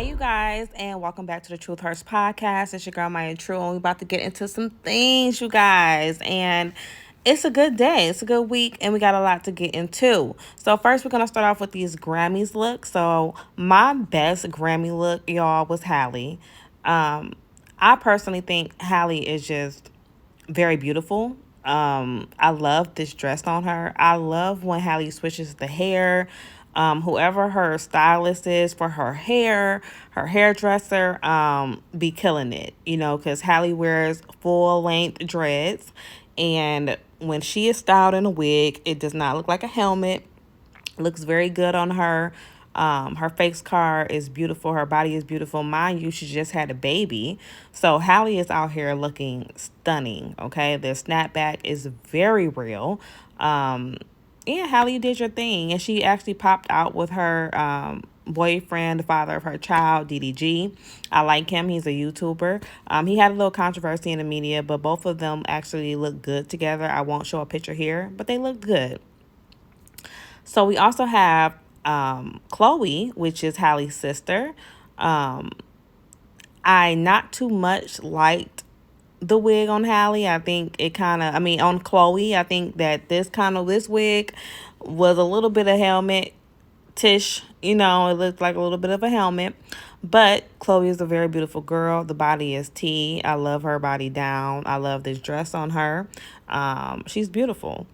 Hey, you guys, and welcome back to the Truth Hurts podcast. It's your girl, Maya True, and we're about to get into some things, you guys. And it's a good day, it's a good week, and we got a lot to get into. So, first, we're going to start off with these Grammys look. So, my best Grammy look, y'all, was Halle. Um, I personally think Halle is just very beautiful. I love this dress on her. I love when Halle switches the hair. Whoever her stylist is for her hairdresser, be killing it, because Halle wears full length dreads. And when she is styled in a wig, it does not look like a helmet. Looks very good on her. Her face card is beautiful. Her body is beautiful. Mind you, she just had a baby. So Halle is out here looking stunning. Okay. The snapback is very real. Yeah, Halle did your thing. And she actually popped out with her boyfriend, the father of her child, DDG. I like him. He's a YouTuber. He had a little controversy in the media, but both of them actually look good together. I won't show a picture here, but they look good. So we also have Chloe, which is Halle's sister. Um, I not too much liked the wig on Halle. I think it on Chloe, I think that this wig was a little bit of helmet tish. It looked like a little bit of a helmet. But Chloe is a very beautiful girl. The body is T. I love her body down. I love this dress on her. She's beautiful.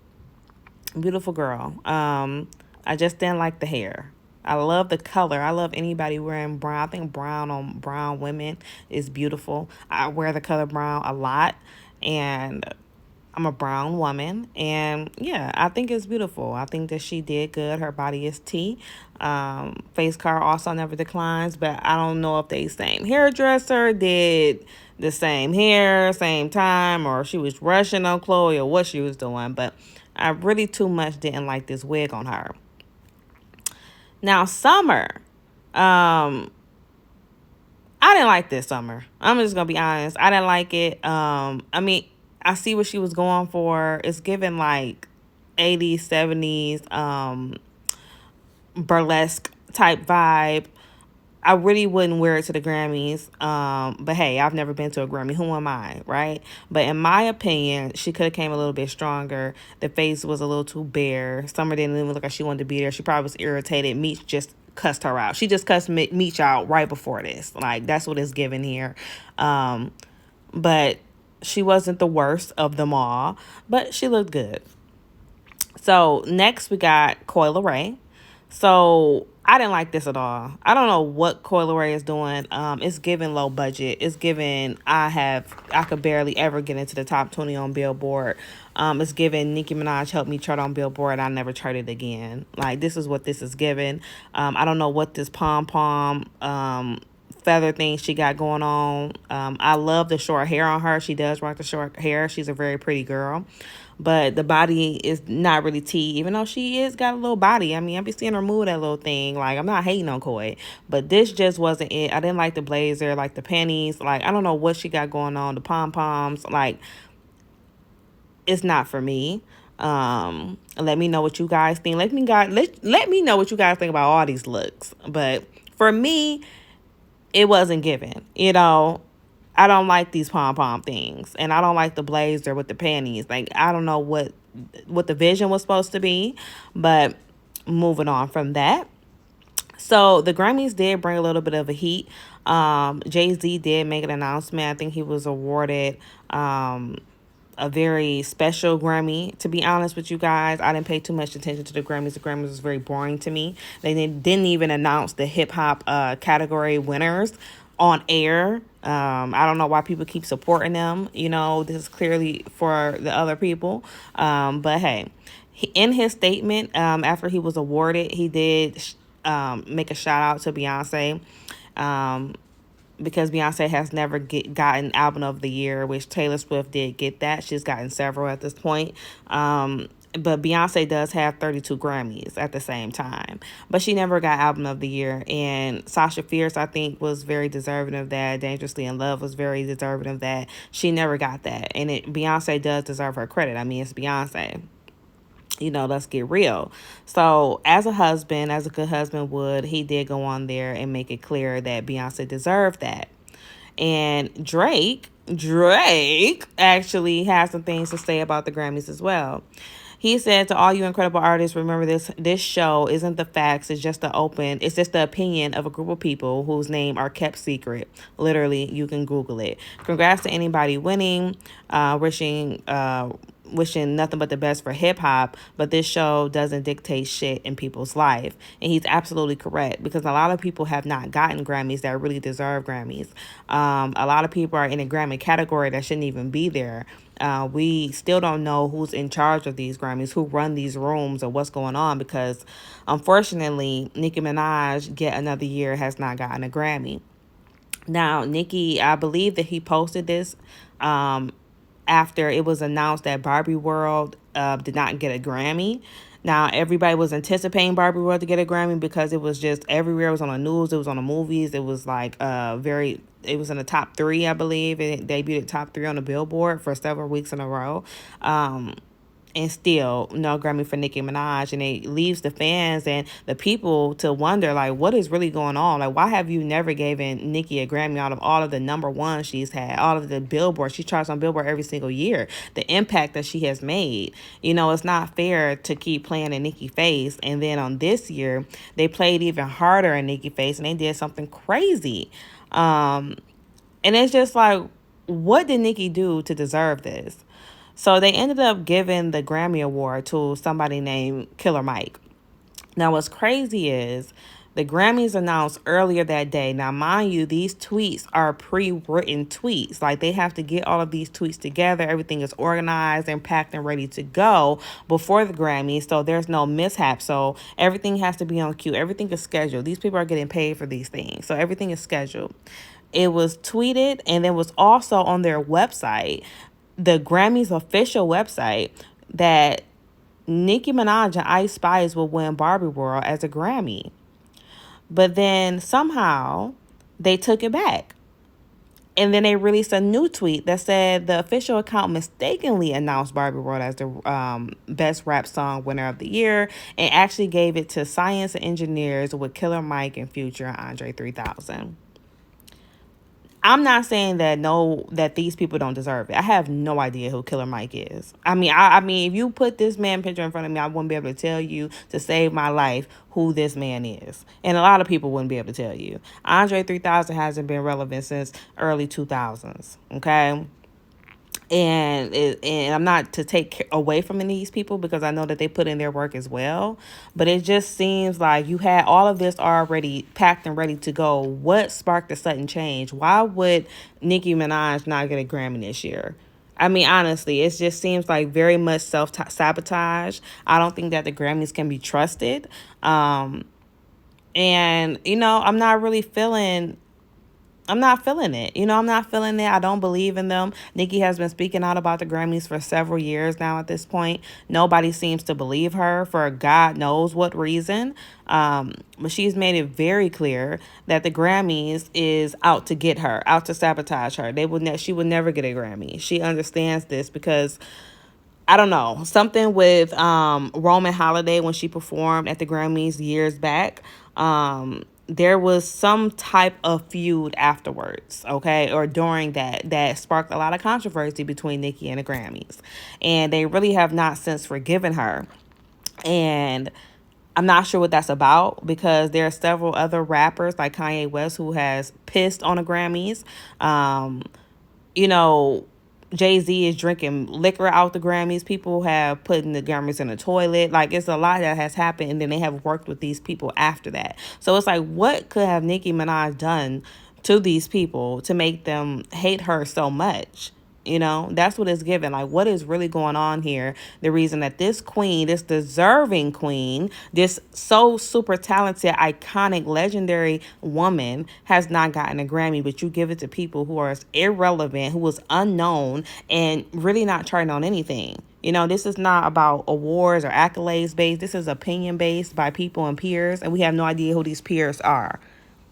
Beautiful girl. I just didn't like the hair. I love the color. I love anybody wearing brown. I think brown on brown women is beautiful. I wear the color brown a lot, and I'm a brown woman. And yeah, I think it's beautiful. I think that she did good. Her body is T. Face card also never declines, but I don't know if they same hairdresser did the same hair, same time, or she was rushing on Chloe or what she was doing. But I really too much didn't like this wig on her. Now, Summer. I didn't like this Summer. I'm just going to be honest. I didn't like it. I see what she was going for. It's given like 80s, 70s burlesque type vibe. I really wouldn't wear it to the Grammys. But hey, I've never been to a Grammy. Who am I, right? But in my opinion, she could have came a little bit stronger. The face was a little too bare. Summer didn't even look like she wanted to be there. She probably was irritated. Meech just cussed her out. She just cussed Meech out right before this. Like, that's what it's given here. But she wasn't the worst of them all. But she looked good. So next we got Coi Ray. So I didn't like this at all. I don't know what Coi Ray is doing. It's given low budget. It's given I could barely ever get into the top 20 on Billboard. It's given Nicki Minaj helped me chart on Billboard and I never charted again. Like, this is what this is given. I don't know what this pom-pom feather thing she got going on. I love the short hair on her. She does rock the short hair. She's a very pretty girl. But the body is not really T, even though she is got a little body. I mean, I be seeing her move that little thing. Like, I'm not hating on Coi, but this just wasn't it. I didn't like the blazer, like the panties. Like, I don't know what she got going on. The pom-poms, like, it's not for me. Let me know what you guys think. Let me know what you guys think about all these looks. But for me, it wasn't given. I don't like these pom-pom things. And I don't like the blazer with the panties. Like, I don't know what the vision was supposed to be. But moving on from that. So the Grammys did bring a little bit of a heat. Jay-Z did make an announcement. I think he was awarded a very special Grammy. To be honest with you guys, I didn't pay too much attention to the Grammys. The Grammys was very boring to me. They didn't even announce the hip-hop category winners on air. I don't know why people keep supporting them. This is clearly for the other people. But hey, in his statement, after he was awarded, he did make a shout out to Beyonce. Because Beyonce has never gotten Album of the Year, which Taylor Swift did get that. She's gotten several at this point. But Beyonce does have 32 Grammys at the same time. But she never got Album of the Year. And Sasha Fierce, I think, was very deserving of that. Dangerously in Love was very deserving of that. She never got that. And Beyonce does deserve her credit. I mean, it's Beyonce. Let's get real. So, as a husband, as a good husband would, he did go on there and make it clear that Beyonce deserved that. And Drake actually has some things to say about the Grammys as well. He said, to all you incredible artists, remember this show isn't the facts, it's just the opinion of a group of people whose name are kept secret. Literally, you can Google it. Congrats to anybody winning. Wishing nothing but the best for hip hop, but this show doesn't dictate shit in people's life. And he's absolutely correct, because a lot of people have not gotten Grammys that really deserve Grammys. A lot of people are in a Grammy category that shouldn't even be there. We still don't know who's in charge of these Grammys, who run these rooms, or what's going on, because unfortunately, Nicki Minaj, yet another year, has not gotten a Grammy. Now, Nicki, I believe that he posted this um, after it was announced that Barbie World did not get a Grammy. Now, everybody was anticipating Barbie World to get a Grammy because it was just everywhere. It was on the news. It was on the movies. It was like it was in the top three, I believe. It debuted at top three on the Billboard for several weeks in a row. And still no Grammy for Nicki Minaj, and it leaves the fans and the people to wonder, like, what is really going on? Like, why have you never given Nicki a Grammy out of all of the number one she's had, all of the Billboard? She charts on Billboard every single year. The impact that she has made, it's not fair to keep playing in Nicki face, and then on this year they played even harder in Nicki face, and they did something crazy. And it's just like, what did Nicki do to deserve this? So they ended up giving the Grammy Award to somebody named Killer Mike. Now, what's crazy is the Grammys announced earlier that day. Now, mind you, these tweets are pre-written tweets. Like, they have to get all of these tweets together. Everything is organized and packed and ready to go before the Grammys, so there's no mishap. So everything has to be on cue. Everything is scheduled. These people are getting paid for these things, so everything is scheduled. It was tweeted, and then was also on their website, the Grammys official website, that Nicki Minaj and Ice Spice will win Barbie World as a Grammy. But then somehow they took it back. And then they released a new tweet that said the official account mistakenly announced Barbie World as the best rap song winner of the year, and actually gave it to Science and Engineers with Killer Mike and Future and Andre 3000. I'm not saying that these people don't deserve it. I have no idea who Killer Mike is. I mean, if you put this man picture in front of me, I wouldn't be able to tell you, to save my life, who this man is. And a lot of people wouldn't be able to tell you. Andre 3000 hasn't been relevant since early 2000s. Okay. And I'm not to take away from any of these people, because I know that they put in their work as well, but it just seems like you had all of this already packed and ready to go. What sparked the sudden change? Why would Nicki Minaj not get a Grammy this year? I mean, honestly, it just seems like very much self-sabotage. I don't think that the Grammys can be trusted. And I'm not feeling it. I'm not feeling it. I don't believe in them. Nicki has been speaking out about the Grammys for several years now at this point. Nobody seems to believe her for God knows what reason. But she's made it very clear that the Grammys is out to get her, out to sabotage her. She would never get a Grammy. She understands this because, I don't know, something with Roman Holiday when she performed at the Grammys years back. There was some type of feud afterwards, okay, or during that sparked a lot of controversy between Nicki and the Grammys. And they really have not since forgiven her. And I'm not sure what that's about, because there are several other rappers like Kanye West who has pissed on the Grammys. You know, Jay-Z is drinking liquor out the Grammys. People have put the Grammys in the toilet. Like, it's a lot that has happened, and then they have worked with these people after that. So it's like, what could have Nicki Minaj done to these people to make them hate her so much? That's what it's given. Like, what is really going on here? The reason that this queen, this deserving queen, this so super talented, iconic, legendary woman has not gotten a Grammy, but you give it to people who are irrelevant, who was unknown, and really not charting on anything. This is not about awards or accolades based. This is opinion based by people and peers, and we have no idea who these peers are.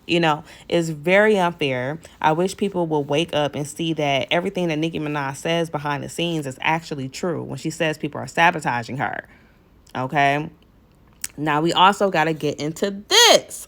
It's very unfair. I wish people will wake up and see that everything that Nicki Minaj says behind the scenes is actually true when she says people are sabotaging her. Okay. Now we also got to get into this.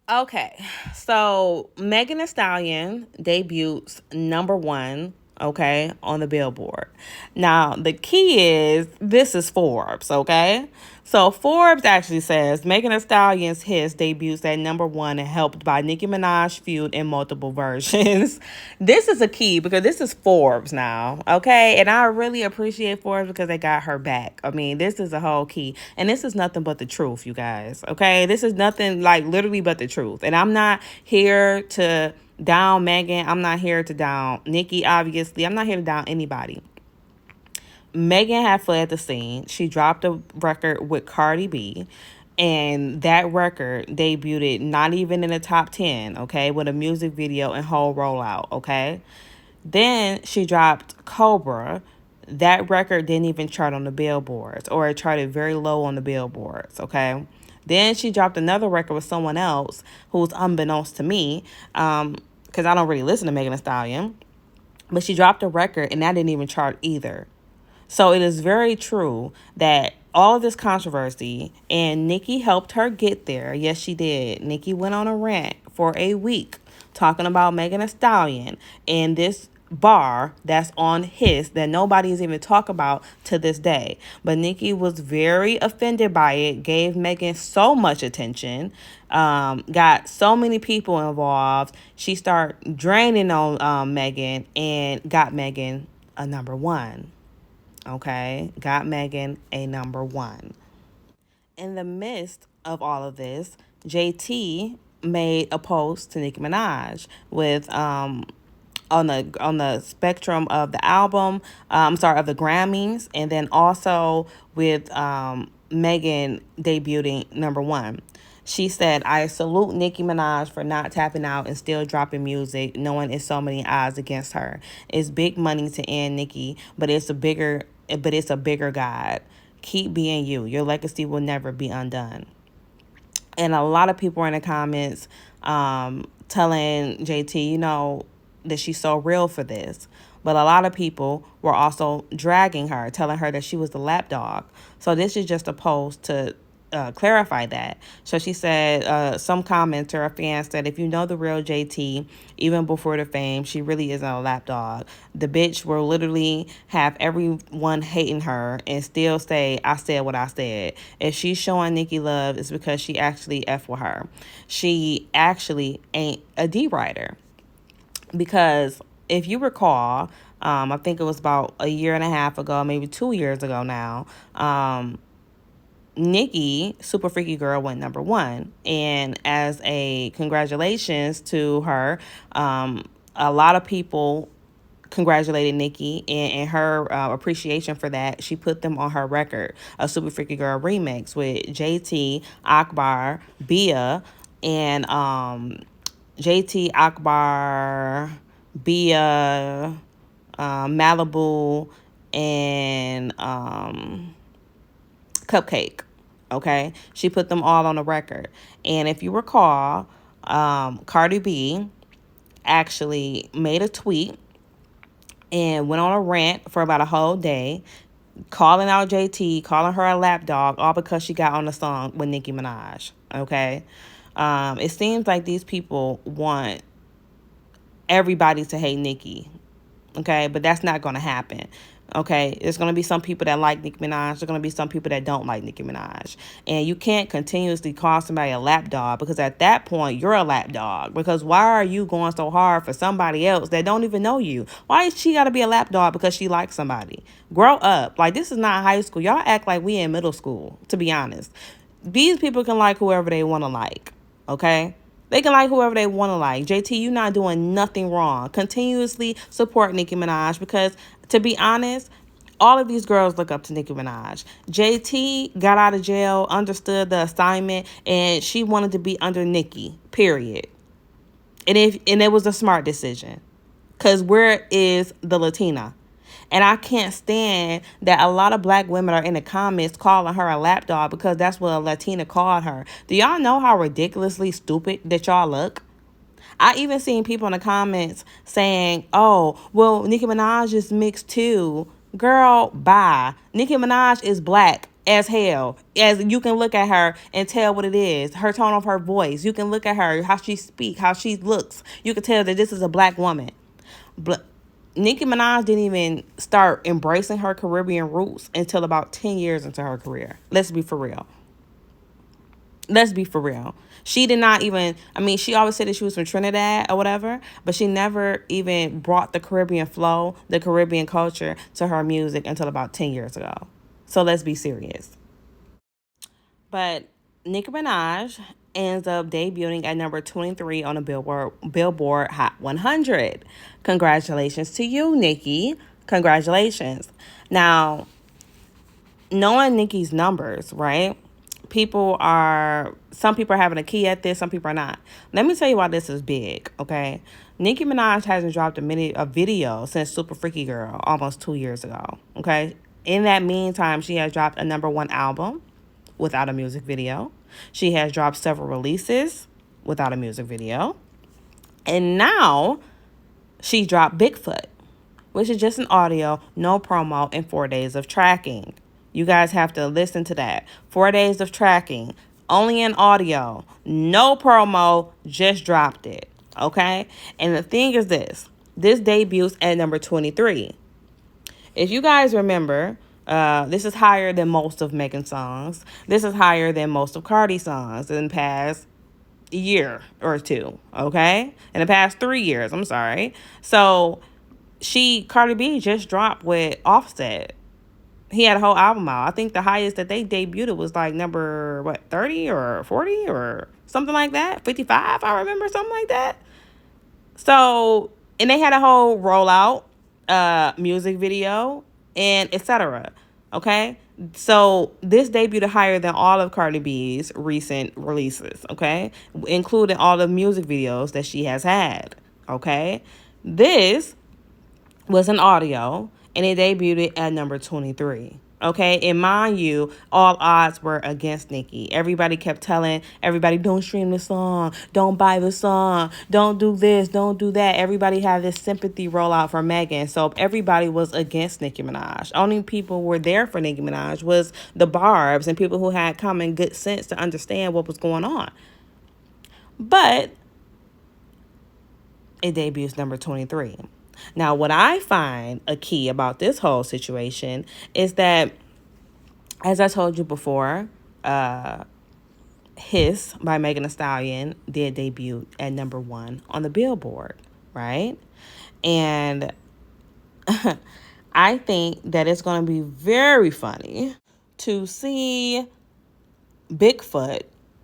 Okay, so Megan Thee Stallion debuts number one, okay, on the Billboard. Now, the key is this is Forbes, okay? So Forbes actually says Megan Thee Stallion's hits debuts at number one and helped by Nicki Minaj feud in multiple versions. This is a key because this is Forbes now, okay? And I really appreciate Forbes because they got her back. I mean, this is a whole key. And this is nothing but the truth, you guys, okay? This is nothing like literally but the truth. And I'm not here to down Megan. I'm not here to down Nicki, obviously. I'm not here to down anybody. Megan had fled the scene. She dropped a record with Cardi B. And that record debuted not even in the top 10, okay, with a music video and whole rollout, okay? Then she dropped Cobra. That record didn't even chart on the billboards, or it charted very low on the billboards, okay? Then she dropped another record with someone else who's unbeknownst to me, because I don't really listen to Megan Thee Stallion. But she dropped a record, and that didn't even chart either. So it is very true that all of this controversy, and Nicki helped her get there. Yes, she did. Nicki went on a rant for a week talking about Megan Thee Stallion in this bar that's on his that nobody's even talk about to this day. But Nicki was very offended by it, gave Megan so much attention, got so many people involved. She started draining on Megan and got Megan a number one. Okay, got Megan a number one. In the midst of all of this, JT made a post to Nicki Minaj with on the spectrum of the album, of the Grammys, and then also with Megan debuting number one. She said, I salute Nicki Minaj for not tapping out and still dropping music, knowing it's so many odds against her. It's big money to end Nicki, but it's a bigger God. Keep being you. Your legacy will never be undone. And a lot of people were in the comments telling JT, that she's so real for this. But a lot of people were also dragging her, telling her that she was the lapdog. So this is just a post to clarify that. So she said, some commenter, a fan said, if you know the real JT, even before the fame, she really isn't a lapdog. The bitch will literally have everyone hating her and still say, I said what I said. If she's showing Nicki love, it's because she actually F with her. She actually ain't a D writer. Because if you recall, I think it was about a year and a half ago, maybe 2 years ago now, Nicki, Super Freaky Girl, went number one. And as a congratulations to her, a lot of people congratulated Nicki and her appreciation for that. She put them on her record, a Super Freaky Girl remix with JT, Akbar, Bia, and JT, Akbar, Bia, Malibu, and Cupcake. Okay, she put them all on a record. And if you recall, Cardi B actually made a tweet and went on a rant for about a whole day, calling out JT, calling her a lapdog, all because she got on the song with Nicki Minaj. Okay, it seems like these people want everybody to hate Nicki. Okay, but that's not going to happen. Okay, there's going to be some people that like Nicki Minaj. There's going to be some people that don't like Nicki Minaj. And you can't continuously call somebody a lapdog, because at that point, you're a lapdog. Because why are you going so hard for somebody else that don't even know you? Why is she got to be a lapdog because she likes somebody? Grow up. Like, this is not high school. Y'all act like we in middle school, to be honest. These people can like whoever they want to like. Okay? They can like whoever they want to like. JT, you're not doing nothing wrong. Continuously support Nicki Minaj, because, to be honest, all of these girls look up to Nicki Minaj. JT got out of jail, understood the assignment, and she wanted to be under Nicki, period. And it was a smart decision, because where is the Latina? And I can't stand that a lot of black women are in the comments calling her a lapdog because that's what a Latina called her. Do y'all know how ridiculously stupid that y'all look? I even seen people in the comments saying, oh, well, Nicki Minaj is mixed too. Girl, bye. Nicki Minaj is black. as hell. As you can look at her and tell what it is. Her tone of her voice. You can look at her, how she speaks, how she looks. You can tell that this is a black woman. But Nicki Minaj didn't even start embracing her Caribbean roots until about 10 years into her career. Let's be for real. Let's be for real. She did not even, I mean, she always said that she was from Trinidad or whatever, but she never even brought the Caribbean flow, the Caribbean culture to her music until about 10 years ago. So let's be serious. But Nicki Minaj ends up debuting at number 23 on the Billboard Hot 100. Congratulations to you, Nicki. Congratulations. Now, knowing Nicki's numbers, right? Some people are having a key at this, some people are not. Let me tell you why this is big, okay? Nicki Minaj hasn't dropped a video since Super Freaky Girl almost 2 years ago, okay? In that meantime, she has dropped a number one album without a music video. She has dropped several releases without a music video. And now she dropped Bigfoot, which is just an audio, no promo, and 4 days of tracking. You guys have to listen to that. 4 days of tracking, only in audio, no promo, just dropped it. Okay? And the thing is this debuts at number 23. If you guys remember, this is higher than most of Megan's songs. This is higher than most of Cardi's songs in the past year or two, okay? In the past 3 years, I'm sorry. So Cardi B just dropped with Offset. He had a whole album out. I think the highest that they debuted was like number 30 or 40 or something like that. 55, I remember, something like that. So, and they had a whole rollout, music video, and etc. Okay? So this debuted higher than all of Cardi B's recent releases, okay? Including all the music videos that she has had, okay? This was an audio, and it debuted at number 23. Okay, and mind you, all odds were against Nicki. Everybody kept telling everybody, don't stream the song, don't buy the song, don't do this, don't do that. Everybody had this sympathy rollout for Megan, so everybody was against Nicki Minaj. Only people who were there for Nicki Minaj was the Barbs and people who had common good sense to understand what was going on. But it debuts number 23. Now, what I find a key about this whole situation is that, as I told you before, Hiss by Megan Thee Stallion did debut at number one on the Billboard, right? And I think that it's going to be very funny to see Bigfoot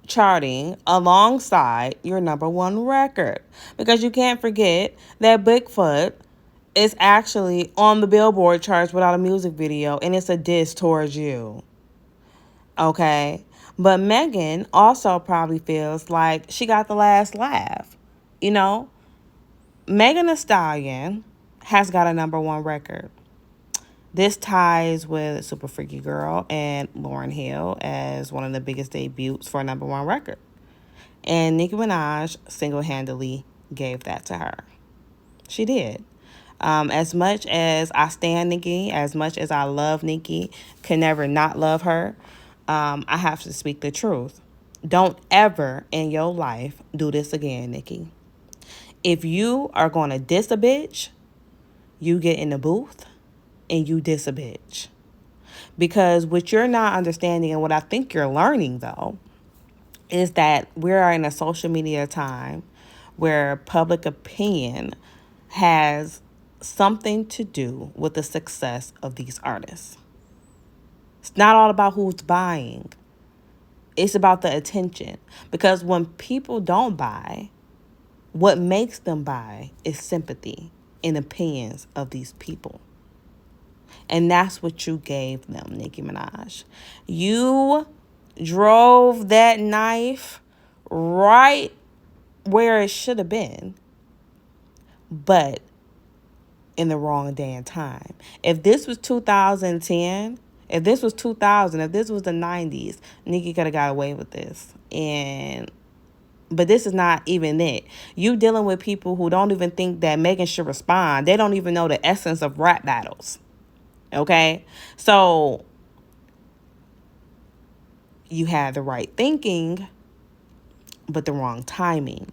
charting alongside your number one record, because you can't forget that Bigfoot is actually on the Billboard charts without a music video, and it's a diss towards you. Okay? But Megan also probably feels like she got the last laugh. You know? Megan Thee Stallion has got a number one record. This ties with Super Freaky Girl and Lauryn Hill as one of the biggest debuts for a number one record. And Nicki Minaj single-handedly gave that to her. She did. As much as I stan Nicki, as much as I love Nicki, can never not love her, I have to speak the truth. Don't ever in your life do this again, Nicki. If you are going to diss a bitch, you get in the booth and you diss a bitch. Because what you're not understanding, and what I think you're learning, though, is that we are in a social media time where public opinion has something to do with the success of these artists. It's not all about who's buying. It's about the attention. Because when people don't buy, what makes them buy is sympathy and opinions of these people. And that's what you gave them, Nicki Minaj. You drove that knife right where it should have been, but in the wrong day and time. If this was 2010, if this was 2000, if this was the 90s, Nicki could have got away with this. But this is not even it. You dealing with people who don't even think that Megan should respond. They don't even know the essence of rap battles. Okay? So you had the right thinking, but the wrong timing.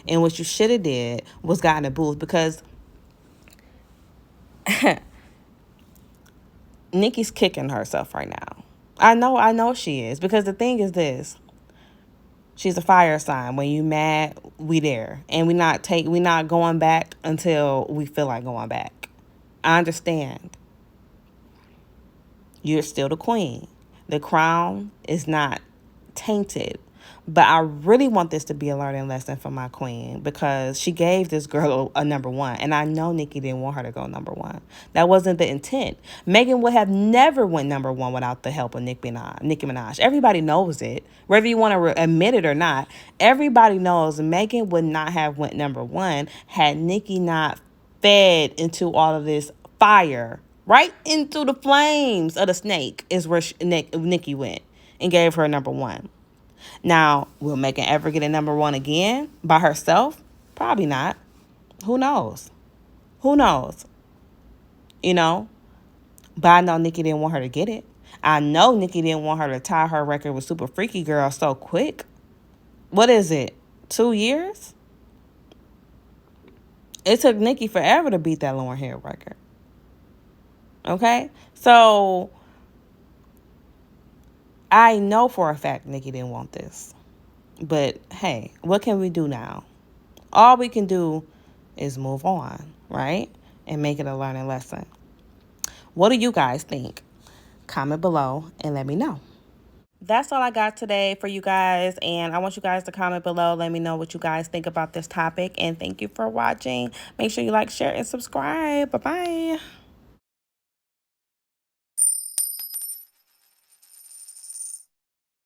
And what you should have did was got in a booth, because Nicki's kicking herself right now. I know she is, because the thing is this. She's a fire sign. When you mad, we there. And we not going back until we feel like going back. I understand. You're still the queen. The crown is not tainted. But I really want this to be a learning lesson for my queen, because she gave this girl a number one. And I know Nicki didn't want her to go number one. That wasn't the intent. Megan would have never went number one without the help of Nicki Minaj. Everybody knows it. Whether you want to admit it or not, everybody knows Megan would not have went number one had Nicki not fed into all of this fire. Right into the flames of the snake is where Nicki went and gave her number one. Now, will Megan ever get a number one again by herself? Probably not. Who knows? Who knows? You know? But I know Nicki didn't want her to get it. I know Nicki didn't want her to tie her record with Super Freaky Girl so quick. What is it? 2 years? It took Nicki forever to beat that Lauryn Hill record. Okay? So, I know for a fact Nicki didn't want this. But, hey, what can we do now? All we can do is move on, right? And make it a learning lesson. What do you guys think? Comment below and let me know. That's all I got today for you guys. And I want you guys to comment below. Let me know what you guys think about this topic. And thank you for watching. Make sure you like, share, and subscribe. Bye-bye.